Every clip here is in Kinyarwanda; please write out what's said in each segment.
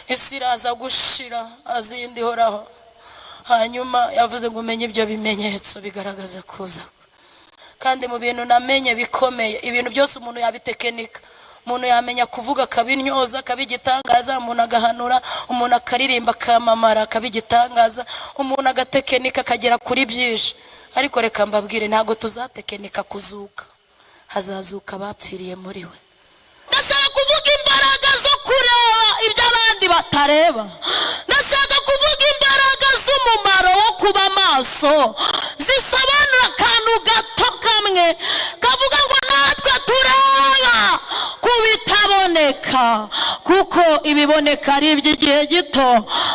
isi iraza gushira azindi horaho. Hanyuma yavuze ngo umenye ibyo bimenyetso bigaragaza kuza. Kandi mu bintu namenye bikomeye, ibintu byose umuntu yabitekenika. Umuntu yamenya kuvuga akabinyoza akabigitangaza, umuntu agahanura, umuntu akaririmba akamamara akabigitangaza, umuntu agatekenika akagera kuri byinshi. Ariko reka mbabwire, ntago tuzatekenika kuzuka, hazazuka abapfiriye muri we. Ndashaka kuvuga imbaraga zo kureba ibyo abandi batareba. Ndashaka kuvuga imbaraga z'umumaro wo kuba maso, zisobanura akantu gato kamwe kavuga ngo natwe tureba kubitaboneka, kuko ibiboneka ari iby'igihe gito,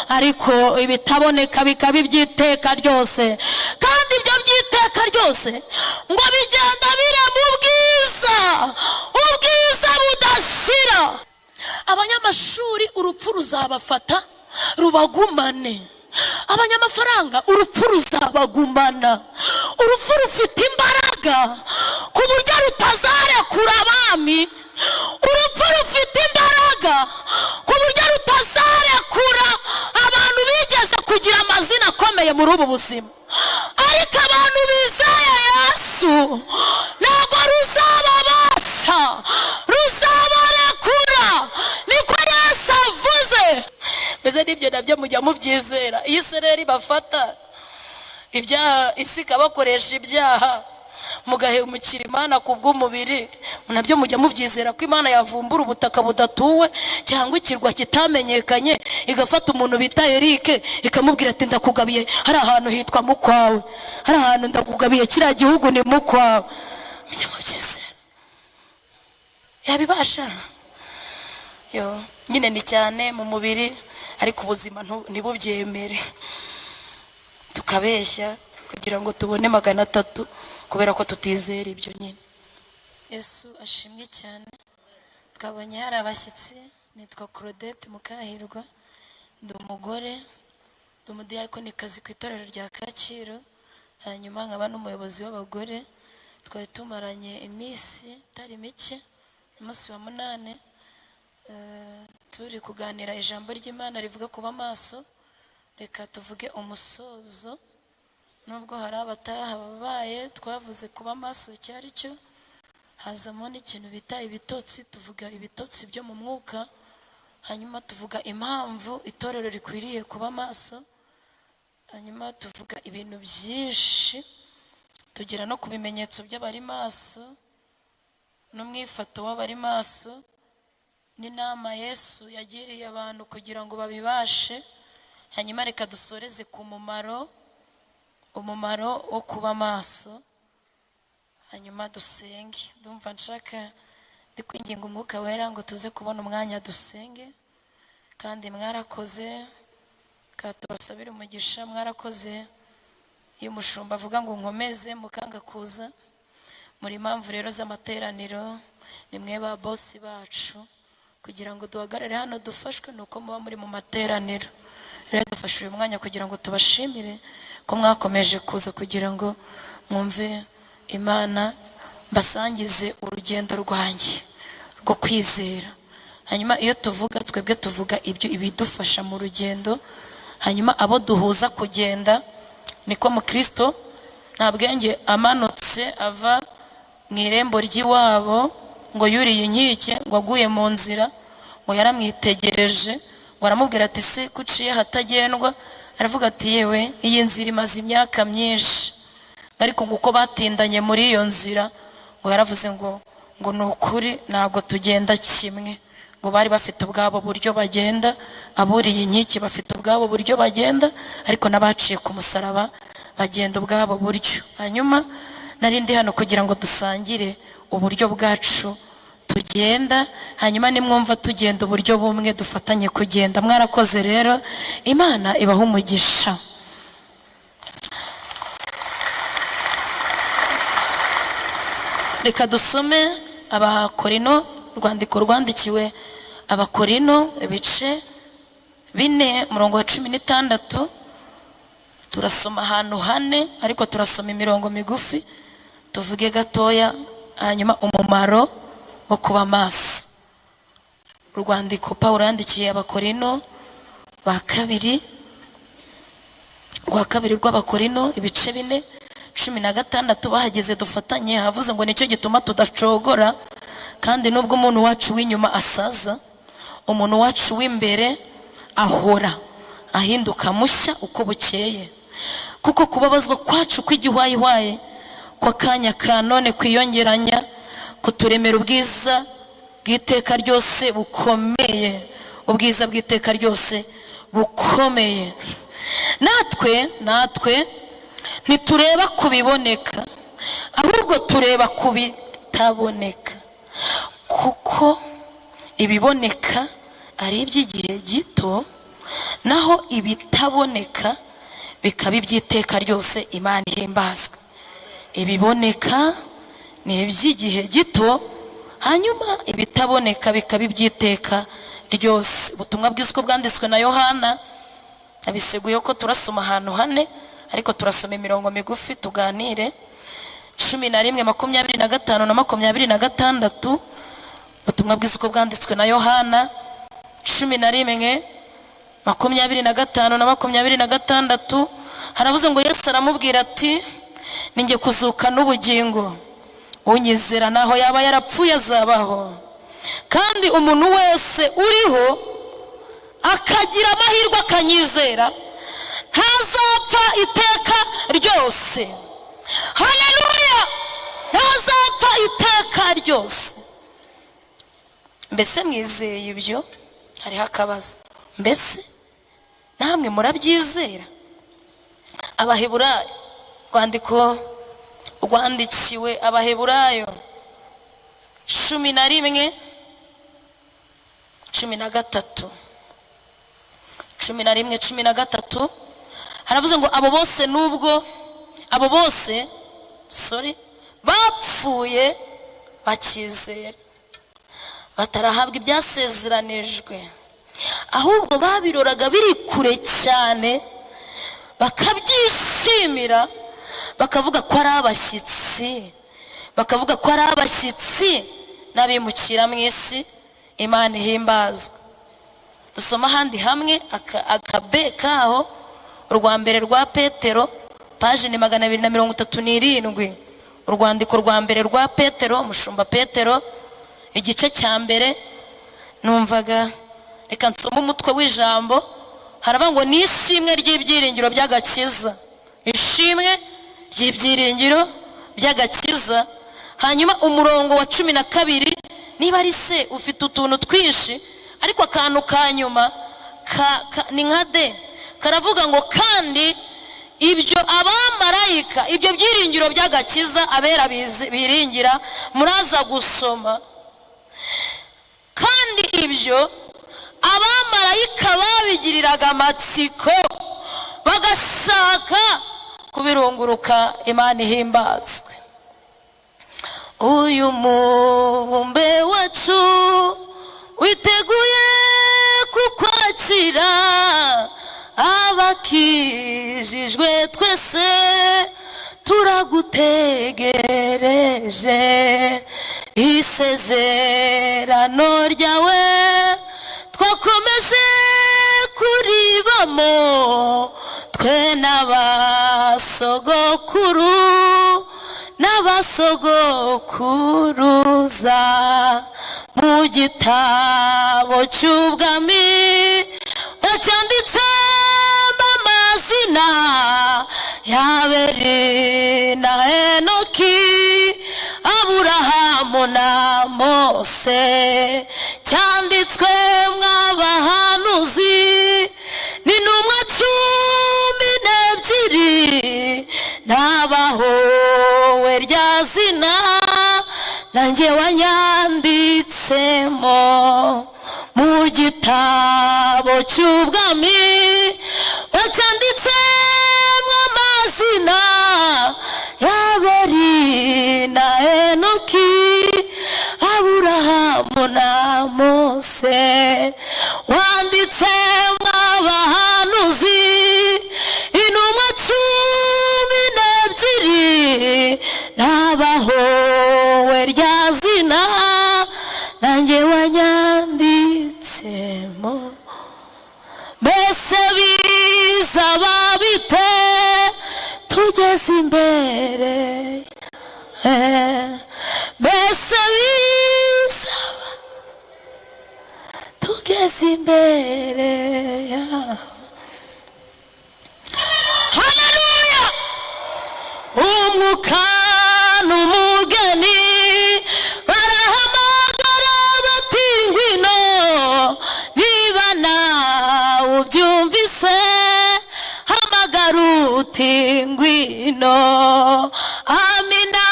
ariko ibitaboneka bikaba iby'iteka ryose. Kandi ibyo by'iteka ryose ngo bigenda birema ubwiza, ubwiza budashira. Abanyamashuri urupfu ruzabafata rubagumane, abanyamafaranga urupfu ruzabagumana. Urupfu rufite imbaraga ku buryo rutazarekura abami, urupfu rufite imbaraga ku buryo rutazarekura abantu bigeze kugira amazina akomeye muri ubu buzima. Ariko abantu bizeye Yesu ntabwo ruzababasha, ruzabarekura. Niko Yesu avuze. Mbese n'ibyo nabyo mujya mubyizera. Iyi sereri bafata ibyaha, isi ikabakoresha ibyaha, mugahemukira Imana kubw'umubiri, nabyo mujya mubyizera ko Imana yavumbura ubutaka budatuwe cyangwa ikirwa kitamenyekanye, igafata umuntu bita Eric ikamubwira ati ndakugabiye hari ahantu hitwa Mukwawe, hari ahantu ndakugabiye kiriya gihugu ni Mukwawe. Mujya mubyizera. Yabibasha? Yo, nyine ni cyane mu mubiri, ariko ubuzima ntibubyemere. Tukabeshya kugira ngo tubone 300 kubera ko tutizera ibyo nyine. Yesu ashimwe cyane. Twabonye hari abashyitsi. Nitwa Claudette Mukahirwa, ndi umugore, ndi umudiyakonikazi ku itorero rya Kacyiru, hanyuma nkaba n'umuyobozi w'abagore. Twari tumaranye iminsi itari mike, umunsi wa 8 turi kuganira ijambo ry'Imana rivuga kuba maso. Reka tuvuge umusozo, nubwo hari abataha babaye. Twavuze kuba maso cyari cyo, hazamo n'ikintu bita ibitotsi. Tuvuga ibitotsi byo mu mwuka, hanyuma tuvuga impamvu itorero rikwiriye kuba maso, hanyuma tuvuga ibintu byinshi, tugera no ku bimenyetso by'abari maso n'umwifato w'abari maso, n'inama Yesu yagiriye abantu kugira ngo babibashe. Hanyuma reka dusoreze ku umumaro wo kuba maso, hanyuma dusenge. Ndumva nshaka ndi kwinginga Umwuka Wera ngo tuze kubona umwanya dusenge. Kandi mwarakoze, katubasabira umugisha. Mwarakoze iyo umushumba avuga ngo nkomeze mukanga kuza. Muri impamvu rero z'amateraniro, ni mwe ba bosi bacu, kugira ngo duhagarare hano dufashwe nuko muba muri mu materaniro. Rero dufashe uyu mwanya kugira ngo tubashimire ko mwakomeje kuza, kugira ngo mwumve Imana, basangize urugendo rwanjye rwo kwizera. Hanyuma iyo tuvuga, twebwe tuvuga ibyo ibidufasha mu rugendo. Hanyuma abo duhuza kugenda, niko mu Kristo nta bwenge amanutse ava mu irembo ry'iwabo ngo yuriye inkike ngo aguye mu nzira, ngo yaramwitegereje ngo aramubwira ati se kuciye hatagendwa? Aravuga ati yewe iyi nzira imaze imyaka myinshi. Ariko nguko batindanye muri iyo nzira, ngo yaravuze ngo ni ukuri ntago tugenda kimwe. Ngo bari bafite ubwabo buryo bagenda, aburiye inkike bafite ubwabo buryo bagenda, ariko n'abaciye ku musaraba bagenda ubwabo buryo. Hanyuma nari ndi hano kugira ngo dusangire uburyo bwacu tugenda, hanyuma nimwumva tugenda uburyo bumwe dufatanye kugenda. Mwarakoze rero, Imana ibaha umugisha. Reka dusome Abakorino, urwandiko rwandikiwe Abakorino ibice 4 umurongo wa 16. Turasoma ahantu 4 ariko turasoma imirongo migufi, tuvuge gatoya. Hanyuma umumaro wo kuba maso. Urwandiko Pawulo yandikiye Abakorino ba kabiri rw'Abakorino ibice 4:16 bahageze dufatanye, havuze ngo nicyo gituma tudacogora, kandi nubwo umuntu wacu w'inyuma asaza, umuntu wacu w'imbere ahora ahinduka mushya uko bukeye. Kuko kubabazwa kwacu kw'igihwayihwaye kw'akanya ka none kwiyongeranya kuturemera ubwiza bw'iteka ryose bukomeye, ubwiza bw'iteka ryose bukomeye. natwe ntitureba kubiboneka, ahubwo tureba kubitaboneka, kuko ibiboneka ari iby'igihe gito, naho ibitaboneka bikaba iby'iteka ryose. Imana ihimbazwe. Ibiboneka ni iby'igihe gito, hanyuma ibitaboneka bikaba iby'iteka ryose. Ubutumwa bwiza uko bwanditswe na Yohana, abiseguye ko turasoma ahantu hane, ariko turasoma imirongo migufi tuganire. 11:25 na 26. Ubutumwa bwiza uko bwanditswe na Yohana 11:25 na 26. Haravuze ngo Yesu aramubwira ati, ninjye kuzuka n'ubugingo, unyizera naho yaba yarapfuye azabaho, kandi umuntu wese uriho akagira amahirwe akanyizera ntazapfa iteka ryose. Haleluya! Ntazapfa iteka ryose. Mbese mwizeye ibyo? Hariho akabazo. Mbese namwe murabyizera? Abaheburayo, rwandiko rwandikiwe Abaheburayo 11:13 haravuze ngo abo bose bapfuye bakizera, batarahabwa ibyasezeranijwe, ahubwo babiroraga biri kure cyane, bakabyishimira, bakavuga ko ari abashyitsi n'abimukira mu isi. Imana ihimbazwe. Dusoma ahandi hamwe akabe kaho, urwa mbere rwa Petero, paji 237, urwandiko rwa mbere rwa Petero, umushumba Petero, igice cya mbere. Numvaga reka nsoma umutwe w'ijambo, haravuga ngo nishimwe ry'ibyiringiro by'agakiza, ishimwe ry'ibyiringiro by'agakiza. Hanyuma umurongo wa 12, niba ari se ufite utuntu twinshi, ariko akantu ka nyuma ni nka de, karavuga ngo kandi ibyo abamarayika, ibyo byiringiro by'agakiza abera biringira, muraza gusoma, kandi ibyo abamarayika babigiriraga amatsiko bagashaka kubirunguruka. Imana ihimbazwe. Uyu mubumbe wacu witeguye kukwakira, abakijijwe twese turagutegereje, isezerano ryawe twakomeje kuribamo, twe n'abasogokuruza, mu gitabo cy'ubwami bacyanditsemo amazina y'Abeli na Henoki, Aburahamu na Mose, cyanditswe mw'abahanuzi n'intumwa 12, n'abahowe rya zina nanjye wanyanditsemo, mu gitabo cy'ubwami bacyanditsemo amazina y'Abeli na Henoki, Aburahamu na Mose, wanditsemo abahanuzi intumwa 12, n'abahowe rya zina nanjye wanyanditsemo. Mbese tugeze imbere mbese bisaba tugeze imbere haleluya umwuka n'umugeni barahamagara bati ngwino niba nawe ubyumvise hamagara uti ngwino amina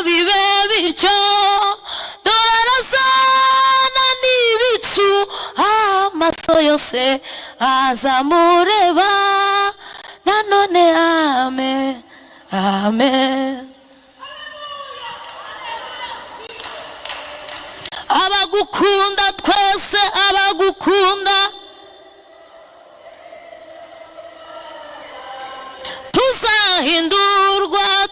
bibe bityo dore arazana n'ibicu amaso yose azamureba nanone amen amen abagukunda twese abagukunda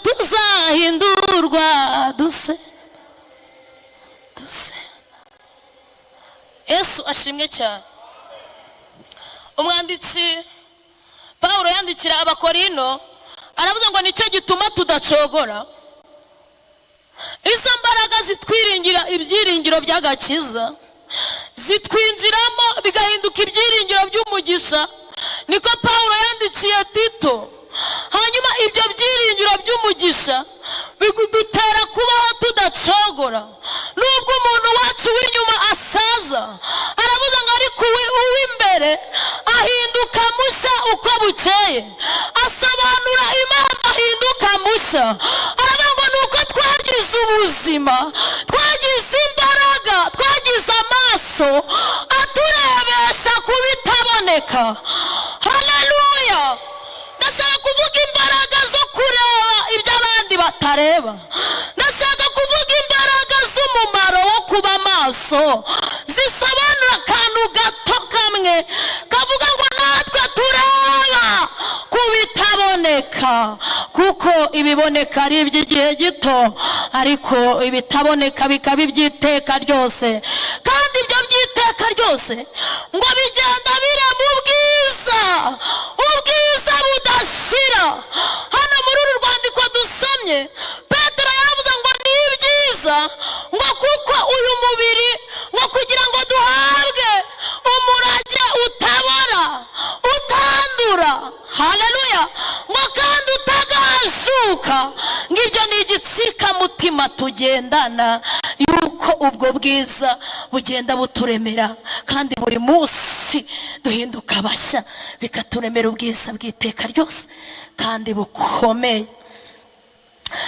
tuzahindurwa duse Yesu ashimwe cyane. Umwanditsi Pawulo yandikira abakorino aravuze ngo nicyo gituma tudacogora. Izo mbaraga zitwiringira ibyiringiro by'agakiza zitwinjiramo bigahinduka ibyiringiro by'umugisha, niko Pawulo yandikiye Tito. Hanyuma ibyo byiringiro by'umugisha bigudutera kubaho tudacogora. Nubwo umuntu wacu w'inyuma asaza, aravuze ngo ariko uw'imbere ahinduka mushya uko bukeye. Asobanura Imana ahinduka mushya. Aravuga ngo nuko twagize ubuzima, twagize imbaraga, twagize amaso aturebesha kubitaboneka. Haleluya. Ndashaka kuvuga imbaraga zo kureba ibyo abandi batareba. Ndashaka kuvuga imbaraga z'umumaro wo kuba maso, zisobanura akantu gato kamwe kavuga ngo natwe tureba kubitaboneka, kuko ibiboneka ari iby'igihe gito ariko ibitaboneka bikaba iby'iteka ryose. Kandi ibyo by'iteka ryose ngo bigenda birema ubwiza budashira. Hano muri uru rwandiko dusomye Petero yaravuze ngo ni byiza ngo kuko uyu mubiri ngo kugira ngo duhabwe umurage utabora utandura, haleluya, ngo kandi utagajuka, ngibyo ni igitsikamutima tugendana, yuko ubwo bwiza bugenda buturemera kandi buri munsi duhinduka bashya, bikaturemera ubwiza bw'iteka ryose kandi bukomeye.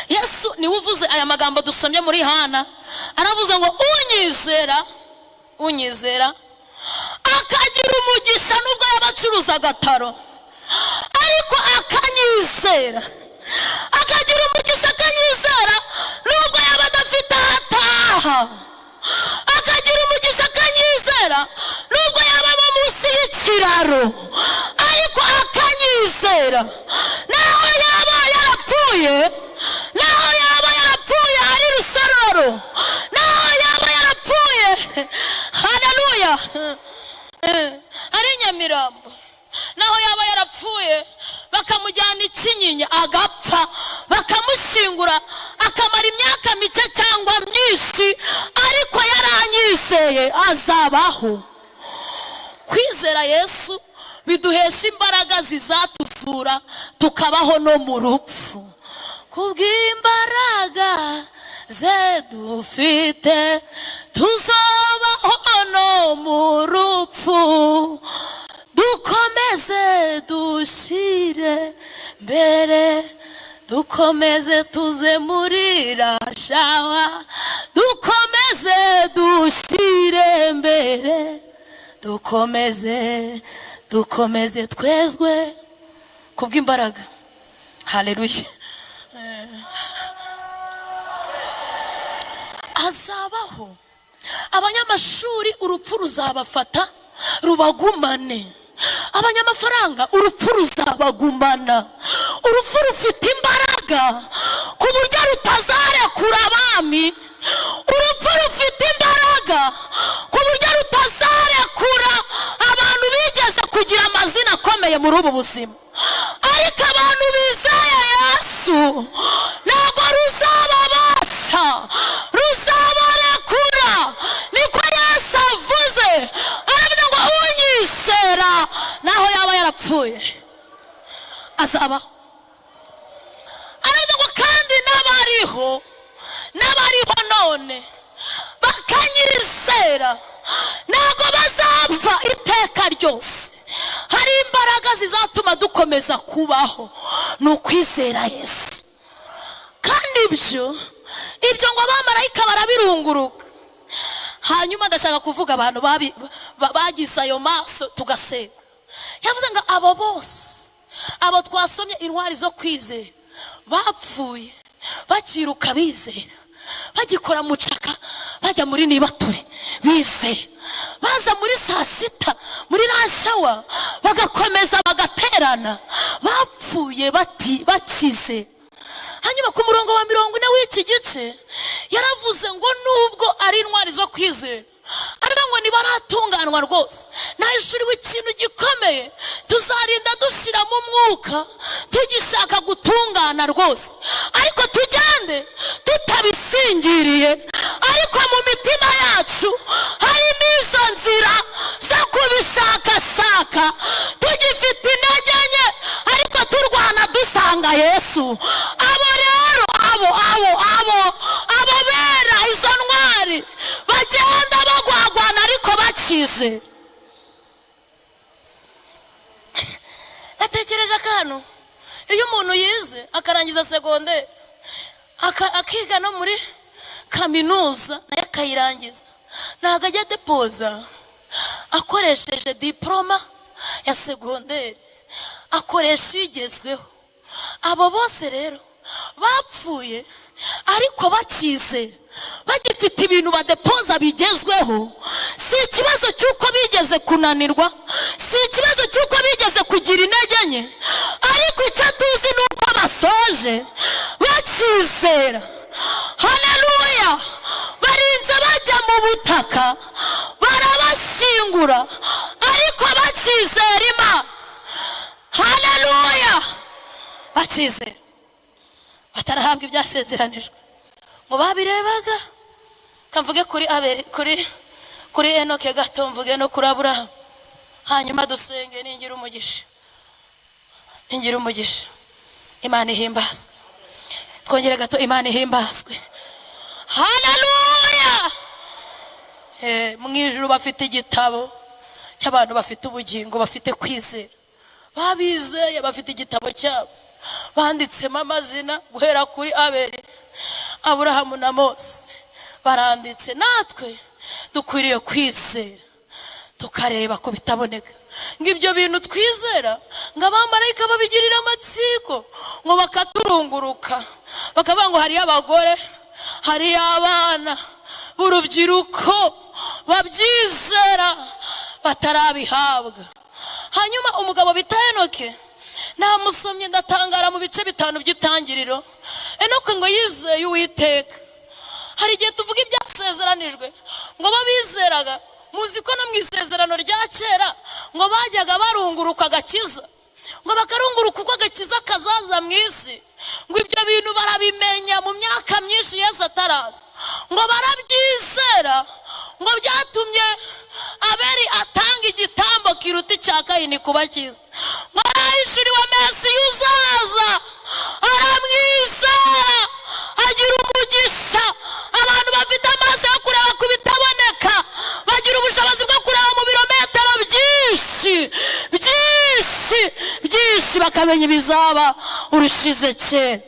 Yesu niwe uvuze aya magambo dusomye muri Hana. Aravuze ngo unyizera akagira umugisha nubwo yabacuruza agataro, ariko akanyizera, akagira umugisha akanyizera nubwo yaba adafite ahataha, akagira umugisha akanyizera nubwo yaba munsi y'ikiraro, ariko akanyizera naho yaba yarapfuye, naho yaba yarapfuye ari rusororo, naho yaba yarapfuye haleluya ari Nyamirambo, naho yaba yarapfuye bakamujyana ikinyinya agapfa, bakamushingura akamara imyaka mike cyangwa myinshi, ariko yaranyizeye azabaho. Kwizera Yesu biduhesha imbaraga zizatuzura tukabaho no mu rupfu. Kubw'imbaraga ze dufite tuzabaho no mu rupfu, dukomeze dushire mbere, dukomeze tuze muri rashawa, dukomeze dushire mbere, dukomeze twezwe kubw'imbaraga. Haleluya. Azabaho. Abanyamashuri urupfu ruzabafata rubagumane, abanyamafaranga urupfu ruzabagumana. Urupfu rufite imbaraga ku buryo rutazarekura abami, urupfu rufite imbaraga ku buryo rutazarekura abantu bigeze kugira amazina akomeye muri ubu buzima. Ariko abantu bizeye Yesu ntabwo ruzababasha, ruzabarekura. Niko Yesu avuze, aravuga ngo unyizera naho yaba yarapfuye azabaho. Aravuga ngo kandi n'abariho none bakanyizera ntabwo bazapfa iteka ryose. Hari imbaraga zizatuma dukomeza kubaho, ni ukwizera Yesu. Kandi ibyo ngo abamarayika barabirunguruka. Hanyuma ndashaka kuvuga abantu bagize ayo maso tugasenga. Yavuze ngo abo bose, abo twasomye intwari zo kwizera, bapfuye bakiruka bizera, bagikora mucaka bajya muri nibature bizera, baza muri saa sita muri rashawa bagakomeza bagaterana, bapfuye bakize. Hanyuma ku murongo wa 40 w'iki gice yaravuze ngo nubwo ari intwari zo kwizera, ariko ngo nibaratunganwa rwose, nahishuriwe ikintu gikomeye, tuzarinda dushira mu mwuka tugishaka gutungana rwose, ariko tugende tutabisingiriye, ariko mu mitima yacu harimo izo nzira zo kubishakashaka, tugifite intege nke ariko turwana dusanga Yesu. Abo rero abo bera izo ntwari bagenda bagwagwana ariko bakize. Natekereje akantu, iyo umuntu yize akarangiza segonderi akiga no muri kaminuza nayo akayirangiza, ntabwo ajya depoza akoresheje diploma ya segonderi, akoresha igezweho. Abo bose rero bapfuye ariko bakize, bagifite ibintu badepoza bigezweho. Si ikibazo cy'uko bigeze kunanirwa, si ikibazo cy'uko bigeze kugira intege nke, ariko icyo tuzi ni uko basoje bakizera. Haleluya! Barinze bajya mu butaka barabashyingura ariko bakizera Imana. Haleluya! Bakizera, batarahabwa ibyasezeranijwe. Ngo babirebaga, kamvuge kuri Abeli, kuri Enoke gato, mvuge no kuri Aburahamu. Hanyuma dusenge ningira umugisha. Imana ihimbazwe. Twongere gato, Imana ihimbazwe. Haleluya! Mu ijuru bafite igitabo cy'abantu bafite ubugingo, bafite kwizera, babizeye, bafite igitabo cyabo banditsemo amazina guhera kuri Abeli, Aburahamu na Mose baranditse. Natwe dukwiriye kwizera tukareba ko bitaboneka, ngo ibyo bintu twizera ngo abamarayika babigirira amatsiko, ngo bakaturunguruka bakavuga ngo hari abagore, hari abana b'urubyiruko babyizera batarabihabwa. Hanyuma umugabo bita Enoke, namusomye ndatangara mu bice 5 by'itangiriro. Enoke ngo yizeye Uwiteka. Hari igihe tuvuga ibyasezeranijwe ngo babizeraga, muzi ko no mu isezerano rya kera ngo bajyaga barunguruka agakiza, ngo bakarunguruka uko agakiza kazaza mu isi, ngo ibyo bintu barabimenya mu myaka myinshi Yesu ataraza, ngo barabyizera, ngo byatumye Abeli atanga igitambo kiruta icya Kayini kubakiza. Ngo arahishuriwe Mesiya uzaza, aramwizera agira umugisha. Abantu bafite amaso yo kureba ku bitaboneka bagira ubushobozi bwo kureba mu birometero byinshi bakamenya ibizaba urushize kera.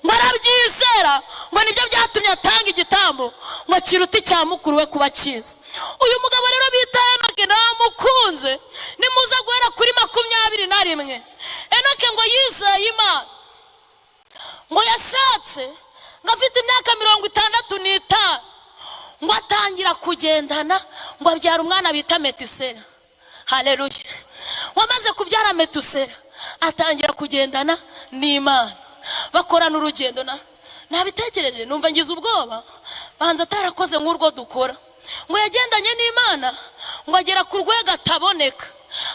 Ngo arabyizera, ngo nibyo byatumye atanga igitambo ngo kiruta icya mukuru we kubakiza. Uyu mugabo rero bita Enoke namukunze, nimuza guhera kuri 21. Enoke ngo yizeye Imana, ngo yashatse, ngo afite imyaka 65, ngo atangira kugendana, ngo abyara umwana bita Metusela. Haleluya! Wamaze kubyara Metusela atangira kugendana n'Imana, bakorana urugendo. Nabitekereje numva ngize ubwoba, banza atarakoze nk'urwo dukora. Ngo yagendanye n'Imana, ngo agera ku rwego ataboneka.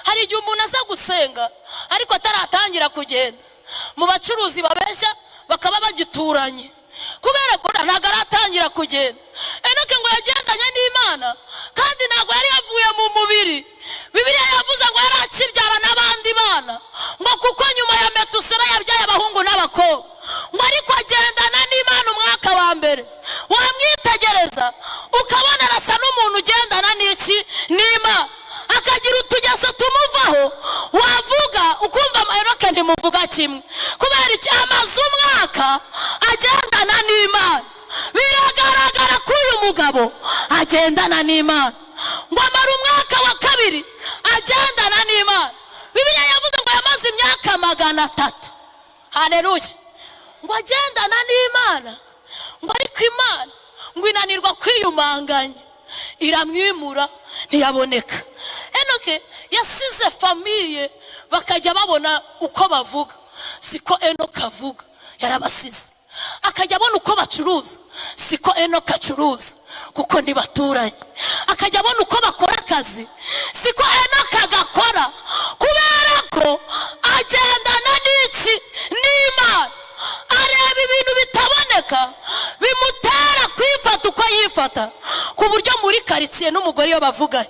Hari igihe umuntu aza gusenga ariko ataratangira kugenda. Mu bacuruzi babeshya bakaba bagituranye kubera ko ntabwo aratangira kugenda. Enoke ngo yagendanye n'Imana kandi ntabwo yari yavuye mu mubiri. Bibiliya yavuze ngo yari akibyara n'abandi bana, ngo kuko nyuma ya Metusela yabyaye abahungu n'abakobwa, ngo ariko agendana n'Imana umwaka wa mbere. Wamwitegereza ukabona arasa n'umuntu ugendana n'Imana, akagira utugeso tumuvaho, wavuga ukumva Enoke ntimuvuga kimwe. Kubera iki? Amaze umwaka agendana n'Imana. Biragaragara ko uyu mugabo agendana n'Imana. Ngo amara umwaka wa kabiri agendana n'Imana. Bibiliya yavuze ngo yamaze imyaka 300. Haleluya. Ngo agendana n'Imana, ngo ariko Imana ngo inanirwa kwiyumanganya, iramwimura ntiyaboneka. Enoke yasize famiye bakajya babona uko bavuga, siko Enoke avuga. Yarabasize akajya abona uko bacuruza, siko Enoke acuruza kuko ntibaturanye. Akajya abona uko bakora akazi, siko Enoke agakora, kubera ko agendana n'Imana. Areba ibintu bitaboneka bimutera kwifata uko yifata, ku buryo muri karitsiye n'umugore iyo bavuganye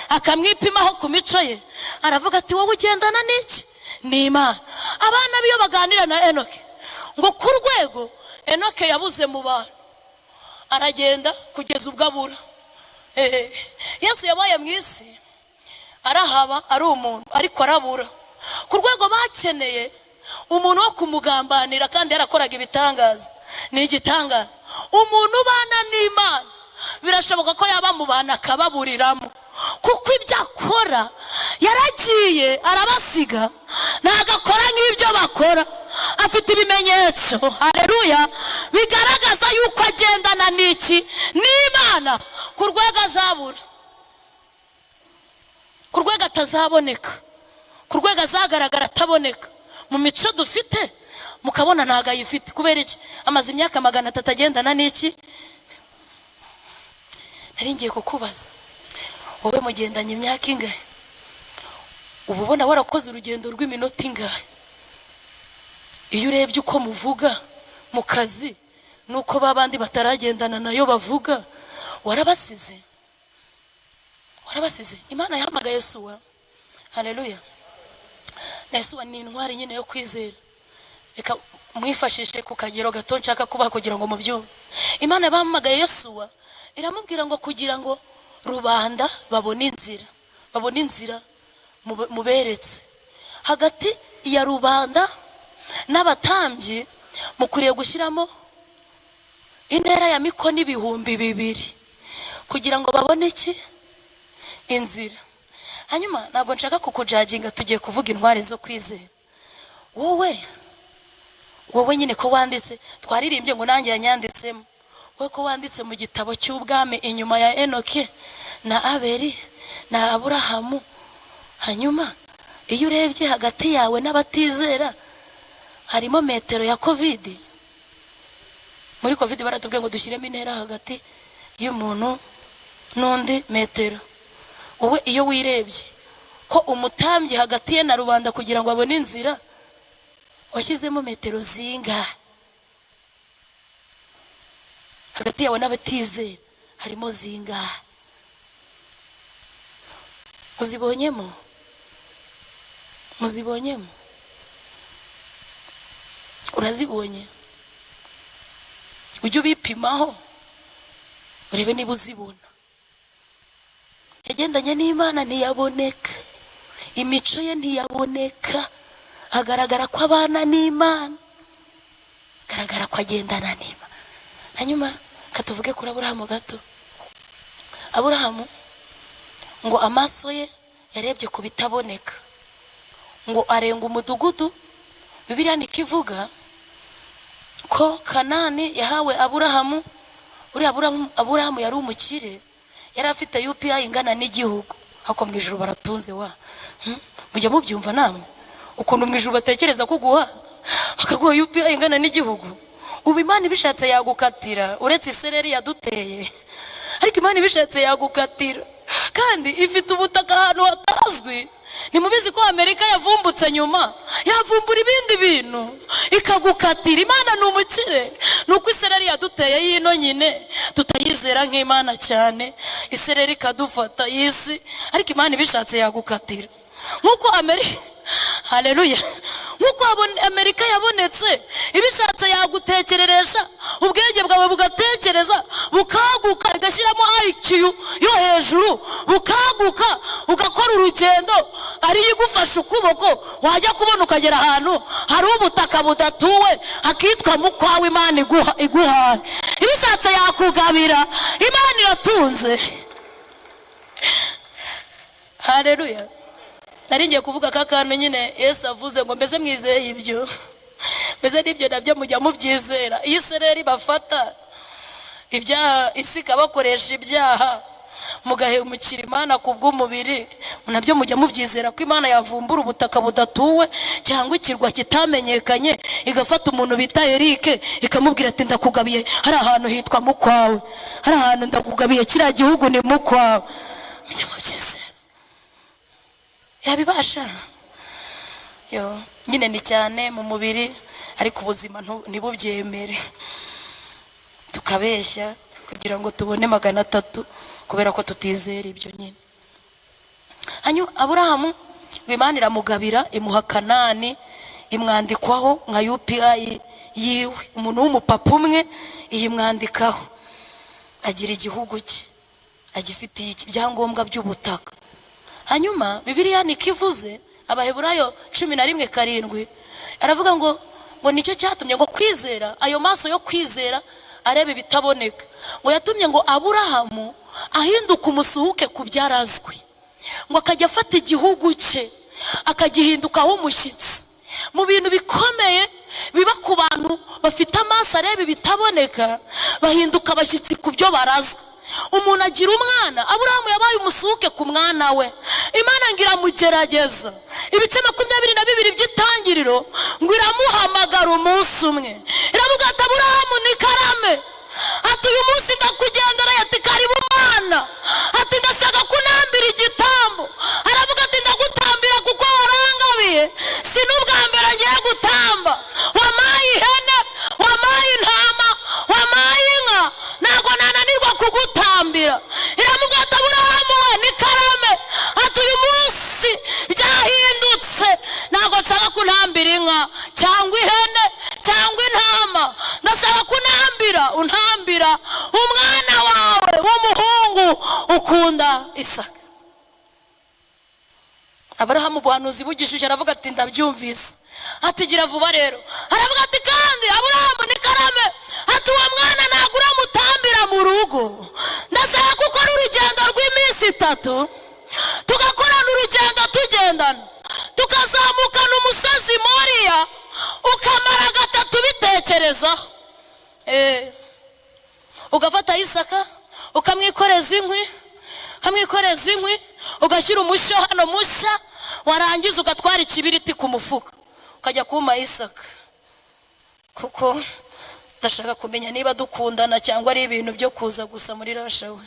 akamwipimaho ku mico ye, aravuga ati wowe ugendana n'Imana. Abana biyo baganira na Enoke ngo ku rwego Enoke yabuze mu bantu, aragenda kugeza ubwo abura. Yesu yabaye mu isi arahaba ari umuntu, ariko arabura ku rwego bakeneye umuntu wo kumugambanira, kandi yarakoraga ibitangaza. Ni igitangaza umuntu ubana n'Imana birashoboka ko yaba mu bantu akababuriramo, kuko ibyo akora yaragiye arabasiga, ntabwo akora nk'ibyo bakora. Afite ibimenyetso, haleluya, bigaragaza yuko agendana n'Imana, ku rwego azabura, ku rwego atazaboneka, ku rwego azagaragara ataboneka. Mu mico dufite mukabona ntago ayifite. Kubera iki? Amaze imyaka 300 agendana n'iki? Nari ngiye kukubaza, wowe mugendanye imyaka ingahe? Ubu ubona warakoze urugendo rw'iminota ingahe? Iyo urebye uko muvuga mu kazi nuko babandi bataragendana nayo bavuga, warabasize. Imana yahamagaye Yesuwa, haleluya. Yesuwa ni intwari nyine yo kwizera. Reka mwifashishe ku kagero gato nshaka kubaha kugira ngo mubyumve. Imana yahamagaye Yesuwa, iramubwira ngo kugira ngo rubanda babone inzira muberetse. Hagati ya rubanda n'abatambyi mukuriye gushyiramo intera ya mikono 2,000 kugira ngo babone iki? Inzira. Hanyuma ntabwo nshaka kukujaginga, tugiye kuvuga intwari zo kwizera. Wowe nyine ko wanditse, twaririmbye ngo nanjye yanyanditsemo. Wowe ko wanditse mu gitabo cy'ubwami inyuma ya Enoke na Abeli na Aburahamu. Hanyuma iyo urebye hagati yawe n'abatizera harimo metero ya COVID. Muri COVID baratubwiye ngo dushyiremo intera hagati y'umuntu n'undi metero. Wowe iyo wirebye ko umutambyi hagati ye na rubanda kugira ngo abone inzira washyizemo metero zingahe? Hagati yawe n'abatizera harimo zingahe? Muzibonyemo? Urazibonye? Ujye ubipimaho urebe niba uzibona. Yagendanye n'Imana ntiyaboneka, imico ye ntiyaboneka, agaragara ko abana n'Imana, agaragara ko agendana n'Imana. Hanyuma katuvuge kuri Aburahamu gato. Aburahamu ngo amaso ye yarebye ku bitaboneka, ngo arenga umudugudu. Bibiliya nikivuga ko Kanani yahawe Aburahamu. Uri Aburahamu yari umukire, yari afite UPI ingana n'igihugu. Hako mu ijuru baratunze wa. Mujya mubyumva namwe ukuntu mu ijuru batekereza kuguha akaguha UPI ingana n'igihugu. Ubu Imana ibishatse yagukatira, uretse isereri yaduteye, ariko Imana ibishatse yagukatira, kandi ifite ubutaka ahantu hatazwi. Nimubizi ko Amerika yavumbutse nyuma yavumbura ibindi bintu ikagukatira. Imana ni umukire. Nuko isereri yaduteye yino nyine tutayizera nk'Imana cyane, isereri kadufata yisi, ariko Imana ibishatse yagukatira. Nkuko haleluya, nkuko Amerika yabonetse ibishatse yagutekereresha, ubwenge bwawe bugatekereza bukaguka, igashyiramo IQ yo hejuru, bukaguka ugakora urugendo ari igufasha ukuboko, wajya kubona ukagera ahantu hari ubutaka budatuwe hakitwa mukwawe Imana iguhaye. Ibishatse yakugabira, Imana iratunze. Haleluya. Nari ngiye kuvuga kakantu nyine Yesu avuze ngo mbese mwizeye ibyo, mbese n'ibyo nabyo mujya mubyizera. Iyi sereri bafata ibyaha, isi ikabakoresha ibyaha, mugahemukira Imana kubw'umubiri, nabyo mujya mubyizera ko Imana yavumbura ubutaka budatuwe cyangwa ikirwa kitamenyekanye, igafata umuntu bita Eric ikamubwira ati ndakugabiye hari ahantu hitwa mukwawe, hari ahantu ndakugabiye kiriya gihugu ni mukwawe. Mujya mubyizera. Yabibasha yo nyine ni cyane mu mubiri, ariko ubuzima ntibubyemere, tukabeshya kugira ngo tubone 300 kubera ko tutizera ibyo nyine. Hanyuma Aburahamu Imana iramugabira, imuha Kanani, imwandikwaho nka UPI yiwe, umuntu w'umupapa umwe iyimwandikaho, agira igihugu cye, agifitiye ibyangombwa by'ubutaka. Hanyuma Bibiliya nikivuze Abaheburayo 11:7 aravuga ngo nicyo cyatumye ngo kwizera, ayo maso yo kwizera arebe bitaboneka, ngo yatumye ngo Aburahamu ahinduka umusuhuke ku byarazwi, ngo akajya afata igihugu cye akagihindukaho umushyitsi. Mu bintu bikomeye biba ku bantu bafite amaso arebe bitaboneka, bahinduka abashyitsi ku byo barazwi. Umuntu agira umwana, Aburahamu yabaye umusuhuke ku mwana we. Imana ngira mugerageza ibice 22 by'itangiriro, ngo iramuhamagara umunsi umwe, iravuga ati Aburahamu ni karame, ati uyu munsi ndakugendera, ati karibu Mana, ati ndashaka kunambira igitambo. Aravuga ati ndagutambira kuko warangabiye, si n'ubwa mbere ngiye gutamba, wamaye ihene, wamaye intama, wamaye inka, ntabwo nananirwa kugutambira. Iramubwira ati Aburahamu we ni karame, ati uyu munsi byahindutse, ntabwo nshaka kunambira inka cyangwa ihene cyangwa intama, ndashaka untambira umwana wawe w'umuhungu ukunda Isaka. Aburahamu ubuhanuzi bugishuje aravuga ati ndabyumvise, ati gira vuba rero. Aravuga ati kandi Aburahamu ni karame, ati uwo mwana ntabwo uramutambira mu rugo, ndashaka gukora urugendo rw'iminsi 3, tugakorana urugendo tugendana, tukazamukana umusozi Moriya, ukamara 3 bitekerezaho. Ugafata Isaka ukamwikoreza inkwi, ugashyira umushyo hano mushya, warangiza ugatwara ikibiriti ku mufuka ukajya kuma Isaka, kuko ndashaka kumenya niba dukundana cyangwa ari ibintu byo kuza gusa muri rasha we.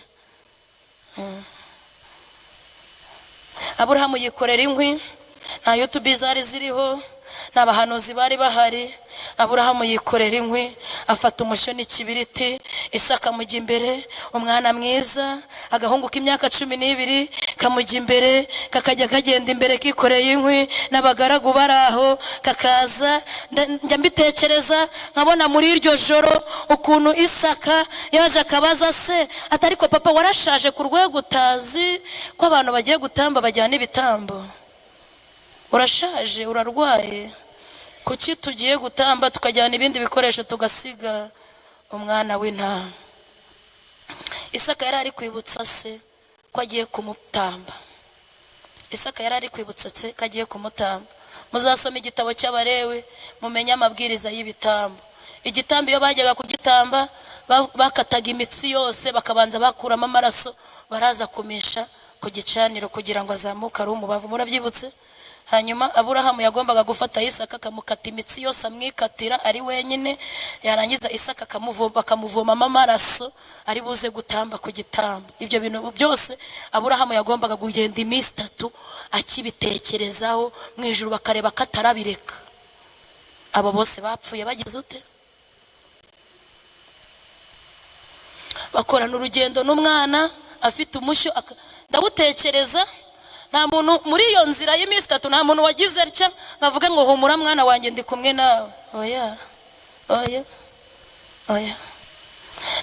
Aburahamu yikorera inkwi, nta YouTube zari ziriho, nta bahanuzi bari bahari. Aburahamu yikorera inkwi, afata umushyo n'ikibiriti, Isaka mujya imbere, umwana mwiza, agahungu k'imyaka 12 kamujya imbere, kakajya kagenda imbere kikoreye inkwi, n'abagaragu baraho, kakaza. Njya mbitekereza nkabona muri iryo joro ukuntu Isaka yaje akabaza se, ati ariko papa warashaje ku rwego utazi ko abantu bagiye gutamba bajyana ibitambo? Urashaje, urarwaye, kuki tugiye gutamba tukajyana ibindi bikoresho tugasiga umwana w'intama? Isaka yari ari kwibutsa se ko agiye kumutamba. Isaka yari ari kwibutsa se ko agiye kumutamba. Muzasoma igitabo cy'Abalewi mumenye amabwiriza y'ibitambo. Igitambo iyo bajyaga kugitamba bakataga imitsi yose, bakabanza bakuramo amaraso, baraza kumisha ku gicaniro kugira ngo azamuke ari umubavu. Murabyibutse? hanyuma Aburahamu yagombaga gufata Isaka akamukata imitsi yose amwikatira ari wenyine, yarangiza Isaka akamuvomamo amaraso ari buze gutamba ku gitambo. Ibyo bintu byose Aburahamu yagombaga kugenda iminsi 3 akibitekerezaho mu ijuru, bakareba ko atarabireka. Abo bose bapfuye bagize ute? Bakorana urugendo n'umwana afite umushyo. Ndabutekereza, nta muntu muri iyo nzira y'iminsi 3 nta muntu wagize atya ngavuga ngo humura mwana wanjye ndi kumwe nawe. Oya.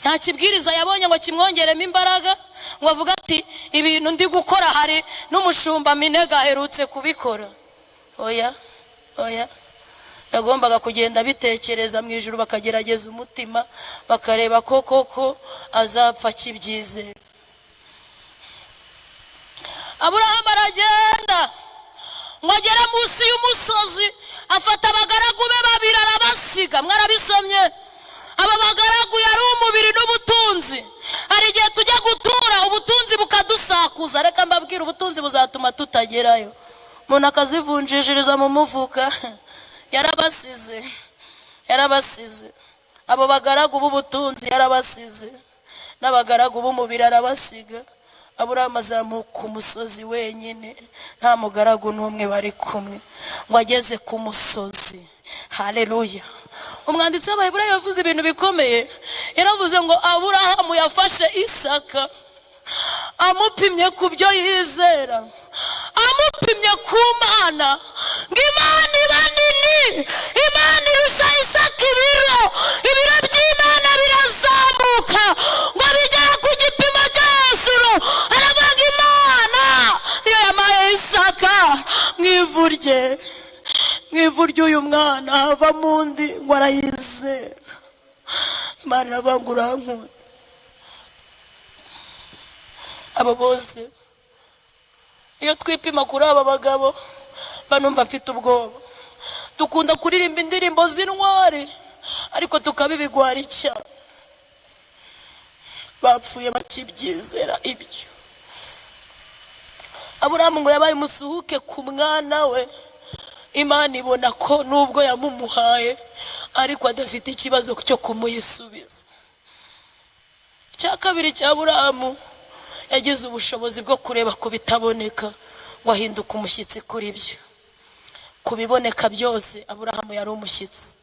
Nta kibwiriza yabonye ngo kimwongeremo imbaraga ngo avuga ati ibintu ndi gukora hari n'umushumba Minega aherutse kubikora. Oya. Yagombaga kugenda bitekereza mu ijuru, bakagerageza umutima bakareba koko azapfa kibyizera. Aburahamu aragenda ngo agere munsi y'umusozi, afata abagaragu be 2 arabasiga. Mwarabisomye? Aba bagaragu yari umubiri n'ubutunzi. Hari igihe tujya gutura ubutunzi bukadusakuza. Reka mbabwira, ubutunzi buzatuma tutagerayo. Umuntu akazivunjishiriza mu mufuka. Yarabasize. Abo bagaragu b'ubutunzi yarabasize, n'abagaragu b'umubiri arabasiga. Aburahamu azamuka umusozi wenyine, nta mugaragu n'umwe bari kumwe. Ngo ageze ku musozi, haleluya, umwanditsi w'Abaheburayo yavuze ibintu bikomeye. Yaravuze ngo Aburahamu yafashe Isaka amupimye ku byo yizera, amupimye ku Mana, ngo Imana iba nini, Imana irusha Isaka ibiro by'Imana birazamuka ngo bigera ku gipimo cyo hejuru. Aravuga Imana niyo yamaye Isaka mu ivu ry'uyu mwana hava mundi ngo arayizera. Imana iravuga ngo urankunda. Abo bose iyo twipima kuri aba bagabo banumva mfite ubwoba. Dukunda kuririmba indirimbo z'intwari ariko tukabibigwara icyaha. Bapfuye bakibyizera ibyo. Aburahamu ngo yabaye umusuhuke ku mwana we. Imana ibona ko nubwo yamumuhaye ariko adafite ikibazo cyo kumuyisubiza. Icya kabiri cya Aburahamu, yagize ubushobozi bwo kureba ku bitaboneka ngo ahinduke umushyitsi kuri byo. Kubiboneka byose Aburahamu yari umushyitsi.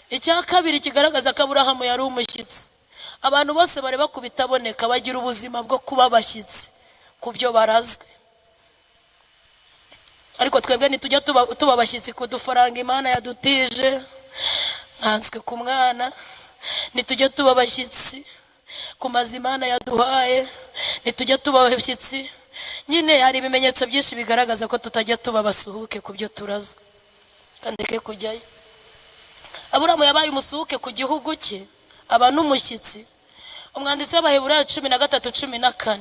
Icya kabiri kigaragaza ko Aburahamu yari umushyitsi, abantu bose bareba ku bitaboneka bagira ubuzima bwo kuba abashyitsi ku byo barazwe. Ariko twebwe nitujya tuba abashyitsi ku dufaranga Imana yadutije, nkanswe ku mwana. Nitujya tuba abashyitsi ku mazi Imana yaduhaye, nitujya tuba abashyitsi. Nyine hari ibimenyetso byinshi bigaragaza ko tutajya tuba abasuhuke ku byo turazwe. Kandeke kujyayo. Aburahamu yabaye umusuhuke ku gihugu cye, aba n'umushyitsi. Umwanditsi w'Abaheburayo 13:14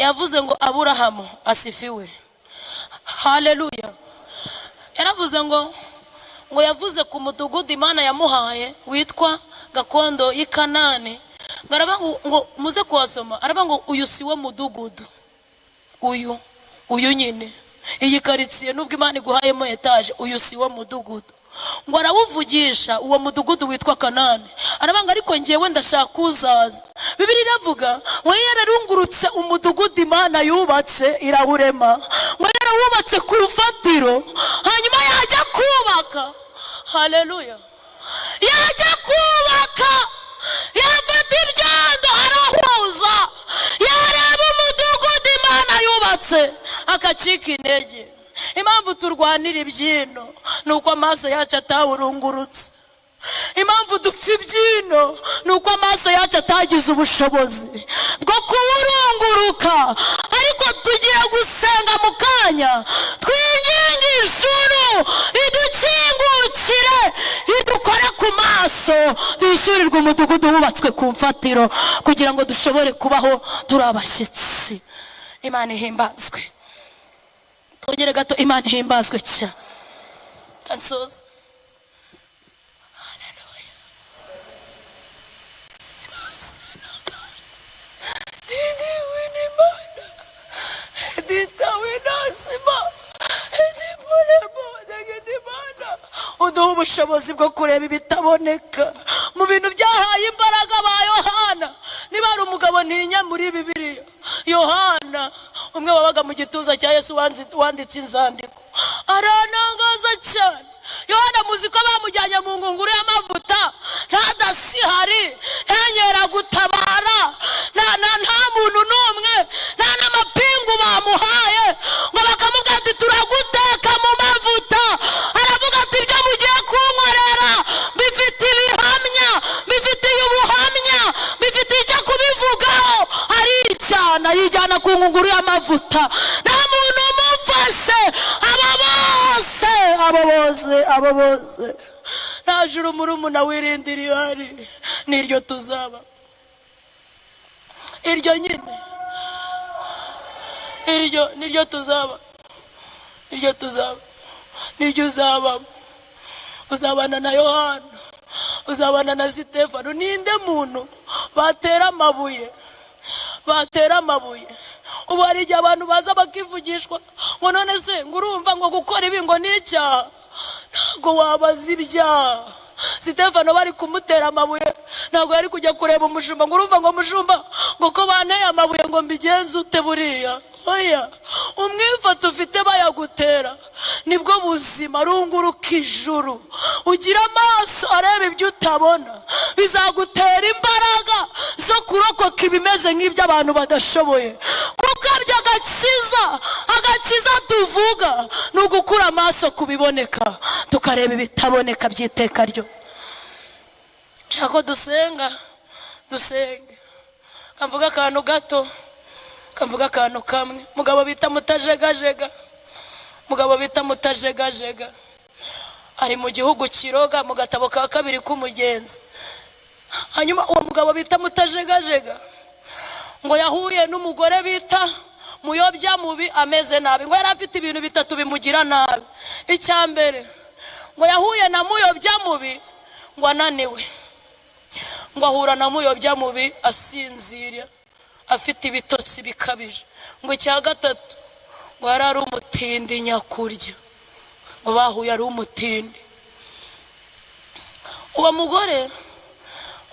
yavuze ngo Aburahamu asifiwe. Haleluya. Yaravuze ngo yavuze ku mudugudu Imana yamuhaye witwa gakondo y'i Kanani. Ngo muze kuhasoma, aravuga ngo uyu si wo mudugudu, uyu nyine iyi karitsiye nubwo Imana iguhayemo etaje, uyu si wo mudugudu. Ngo arawuvugisha uwo mudugudu witwa Kanani. Aravuga ngo ariko ngewe ndashaka uzaza. Bibiliya iravuga ngo yararungurutse umudugudu Imana yubatse irawurema, ngo yarawubatse ku rufatiro, hanyuma yajya kubaka. Haleluya. Yajya kubaka, yafata ibyondo arahuza, yareba umudugudu Imana yubatse akacika intege. Impamvu turwanira ibyino nuko amaso yacu atawurungurutse. Impamvu dupfa ibyino nuko amaso yacu atagize ubushobozi bwo kuwurunguruka. Ariko tugiye gusenga mu kanya, twinginga ijuru idukingukire, idukore ku maso, dushyurirwe umudugudu wubatswe ku mfatiro kugira ngo dushobore kubaho turi abashyitsi. Imana ihimbazwe. Tugere gato, Imana ihimbazwe cyane. Kansoza. Haleluya. Didi wina Imana. Dita wina Sima. ubushobozi bwo kureba ibitaboneka mu bintu byahaye imbaraga ba Yohana. Niba ari umugabo ntinya muri Bibiliya, Yohana umwe wabaga mu gituza cya Yesu wanditse inzandiko, aranangaza cyane. Yohana muziko bamujyanye mu ngunguru y'amavuta, ntadasihari, ntanyera gutabara, nta muntu n'umwe, nta n'amapingu bamuhaye ngo bakamubwira ati turaguteka mu mavuta. Aravuga ati ibyo mugiye kunkorera bifite ibihamya, bifitiye ubuhamya, bifitiye icyo kubivugaho. Aricyana yijyana ku ngunguru y'amavuta, nta muntu umufashe. Abo bose nta juru murumuna wirindira ihari, niryo tuzaba. Iryo nyine niryo tuzaba, niryo uzabamo. Uzabana na Yohana, uzabana na Sitefano. Ninde muntu batera amabuye? Ubu hari igihe abantu baza bakivugishwa ngo none se ngo urumva ngo gukora ibi ngo ni icyaha. Ntabwo wabaza ibyaha. Sitefano bari kumutera amabuye, ntabwo yari kujya kureba umushumba ngo urumva ngo mushumba ngo ko banteye amabuye ngo mbigenze ute buriya. Oya, umwifata ufite bayagutera nibwo buzima. runguruka ijuru, ugira amaso areba ibyo utabona, bizagutera imbaraga zo kurokoka ibimeze nk'ibyo abantu badashoboye. Kuko agakiza tuvuga ni ugukura amaso ku biboneka tukareba ibitaboneka by'iteka ryo. Nshaka dusenga, kamvuga akantu gato, kamvuga akantu kamwe. Mugabo bita mutajegajega ari mu gihugu kiroga mu gatabo ka 2 k'umugenzi. Hanyuma uwo mugabo bita mutajegajega ngo yahuye n'umugore bita muyobya mubi ameze nabi. Ngo yari afite ibintu bitatu bimugira nabi. Icyambere ngo yahuye na muyobya mubi ngo ananiwe, ngo ahura na muyobya mubi asinzira afite ibitotsi bikabije. Ngo cya gatatu ngo yari ari umutindi nyakurya, ngo bahuye ari umutindi. Uwo mugore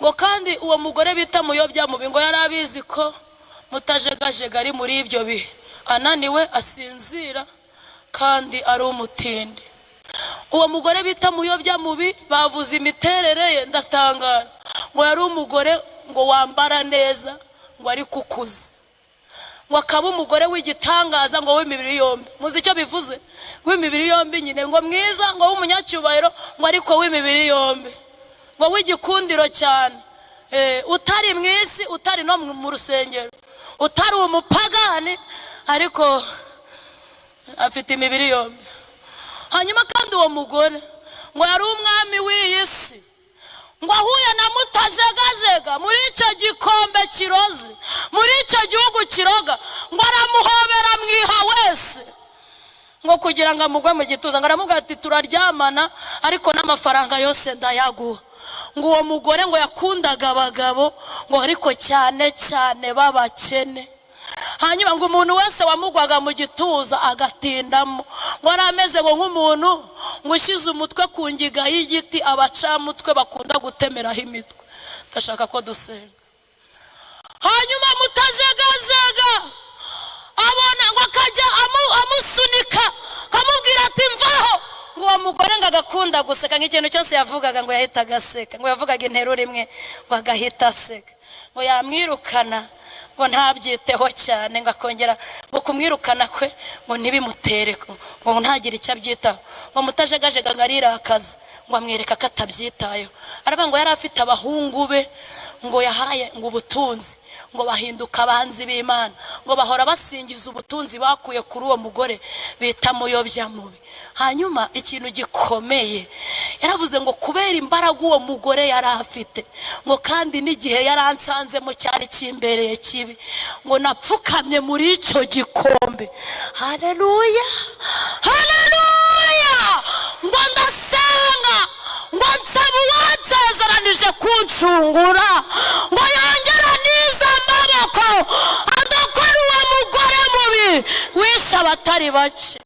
ngo kandi uwo mugore bita muyobya mubi ngo yari abizi ko mutajegajega ari muri ibyo bihe, ananiwe asinzira kandi ari umutindi. Uwo mugore bita muyobya mubi bavuze imiterere ye ndatangara. Ngo yari umugore ngo wambara neza, ngo ari kukuze, ngo akaba umugore w'igitangaza, ngo w'imibiri yombi. Muzi icyo bivuze? W'imibiri yombi nyine, ngo mwiza, ngo w'umunyacyubahiro, ngo ariko w'imibiri yombi, ngo w'igikundiro cyane. Utari mwisi, utari no mu rusengero, utari umupagani, ariko afite imibiri yombi. Hanyuma kandi uwo mugore ngo yari umwami w'iyi si, ngo ahuye na mutajegajega muri icyo gikombe kiroze, muri icyo gihugu kiroga, ngo aramuhobera mwiha wese, ngo kugira ngo amugwe mu gituza. Ngo aramubwira ati turaryamana ariko n'amafaranga yose ndayaguha. Ngo uwo mugore ngo yakundaga abagabo, ngo ariko cyane cyane babakene. Hanyuma ngo umuntu wese wamugwaga mu gituza agatindamo, ngo arameze ngo nk'umuntu ngo ushize umutwe ku ngiga y'igiti abacamutwe bakunda gutemeraho imitwe. Ndashaka ko dusenga. Hanyuma mutajegajega abona ngo akajya amusunika kamubwira ati mvaho. Ngo uwo mugore ngo agakunda guseka, nk'ikintu cyose yavugaga ngo yahitaga aseka, ngo yavugaga interuro imwe ngo agahita aseka. Ngo yamwirukana ngo ntabyiteho cyane, ngo akongera ngo kumwirukana kwe ngo ntibimutere, ngo ntagire icyo abyitaho. Ngo mutajegajega ngo arirakaza, ngo amwereka ko atabyitayeho. Aravuga ngo yari afite abahungu be ngo yahaye ngo ubutunzi, ngo bahinduka abanzi b'Imana, ngo bahora basingiza ubutunzi bakuye kuri uwo mugore bita muyobya mubi. Hanyuma ikintu gikomeye yaravuze ngo kubera imbaraga uwo mugore yari afite, ngo kandi n'igihe yaransanzemo cyari kimbereye kibi, ngo napfukamye muri icyo gikombe. Haleluya, haleluya. Ngo ndasenga, ngo nsaba uwansezeranije kuncungura, ngo yongera niza amaboko adakora uwo mugore mubi wishe abatari bake.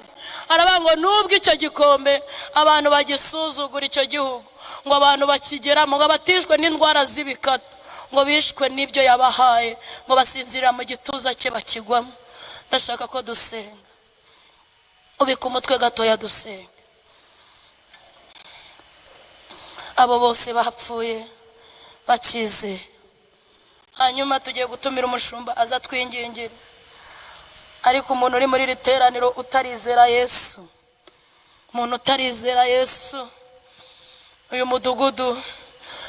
aravuga ngo nubwo icyo gikombe abantu bagisuzugura icyo gihugu, ngo abantu bakigeramo, ngo batishwe n'indwara z'ibikatu, ngo bishwe n'ibyo yabahaye, ngo basinzirira mu gituza cye bakigwamo. Ndashaka ko dusenga, ubika umutwe gatoya dusenga. Abo bose bapfuye bakize, hanyuma tugiye gutumira umushumba aza twingingira. Ariko umuntu uri muri riteraniro utarizera Yesu, umuntu utarizera Yesu, uyu mudugudu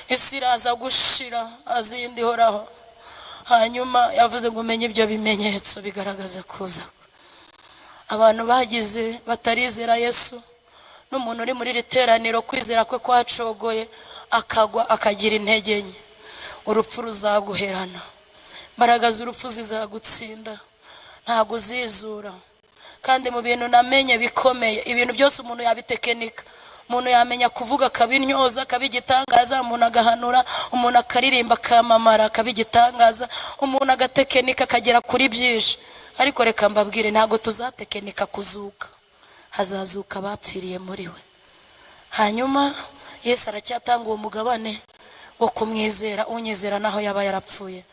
isi iraza gushira azindi horaho. Hanyuma yavuze ngo umenye ibyo bimenyetso bigaragaza kuza. Abantu bagize batarizera Yesu, n'umuntu uri muri riteraniro kwizera kwe kwacogoye akagwa akagira intege nke, urupfu ruzaguherana, imbaraga z'urupfu zizagutsinda, ntabwo uzizura. Kandi mu bintu namenye bikomeye, ibintu byose umuntu yabitekenika. Umuntu yamenya kuvuga akabinyoza akabigitangaza, umuntu agahanura, umuntu akaririmba akamamara akabigitangaza, umuntu agatekenika akagera kuri byinshi. Ariko reka mbabwire, ntabwo tuzatekenika kuzuka, hazazuka abapfiriye muri we. Hanyuma Yesu aracyatanga uwo mugabane wo kumwizera. Unyizera naho yaba yarapfuye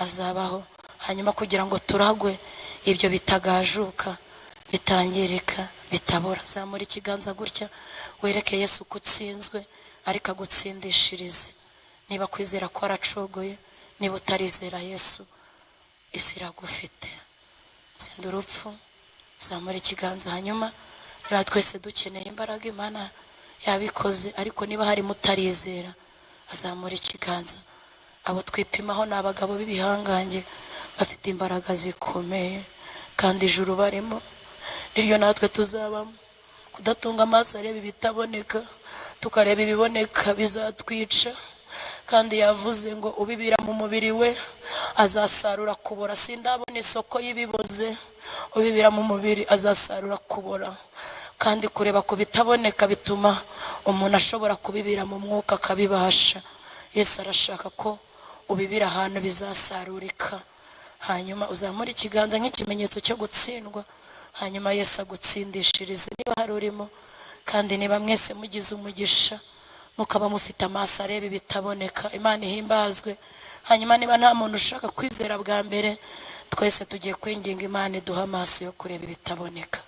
azabaho, hanyuma kugira ngo turagwe ibyo bitagajuka, bitangirika, bitabora. Zamura ikiganza gutya wereke Yesu ko utsinzwe, ariko agutsindishirize. Niba kwizera ko aracogoye, niba utarizera Yesu, isi iragufite. Tsinda urupfu, zamura ikiganza. Hanyuma niba twese dukeneye imbaraga Imana yabikoze, ariko niba hari mutarizera azamura ikiganza. Abo twipimaho ni abagabo b'ibihangange bafite imbaraga zikomeye, kandi ijuru barimo niryo natwe tuzabamo. Kudatunga amaso areba ibitaboneka, tukareba ibiboneka bizatwica. Kandi yavuze ngo ubibira mu mubiri we azasarura kubora. Sindabona isoko y'ibiboze, ubibira mu mubiri azasarura kubora. Kandi kureba ku bitaboneka bituma umuntu ashobora kubibira mu mwuka akabibasha. Yesu arashaka ko ubibira ahantu bizasarurika. Hanyuma uzamura ikiganza nk'ikimenyetso cyo gutsindwa, hanyuma Yesu agutsindishirize. Niba hari urimo, kandi niba mwese mugize umugisha mukaba mufite amaso areba ibitaboneka, Imana ihimbazwe. Hanyuma niba nta muntu ushaka kwizera bwa mbere, twese tugiye kwinginga Imana iduha amaso yo kureba ibitaboneka.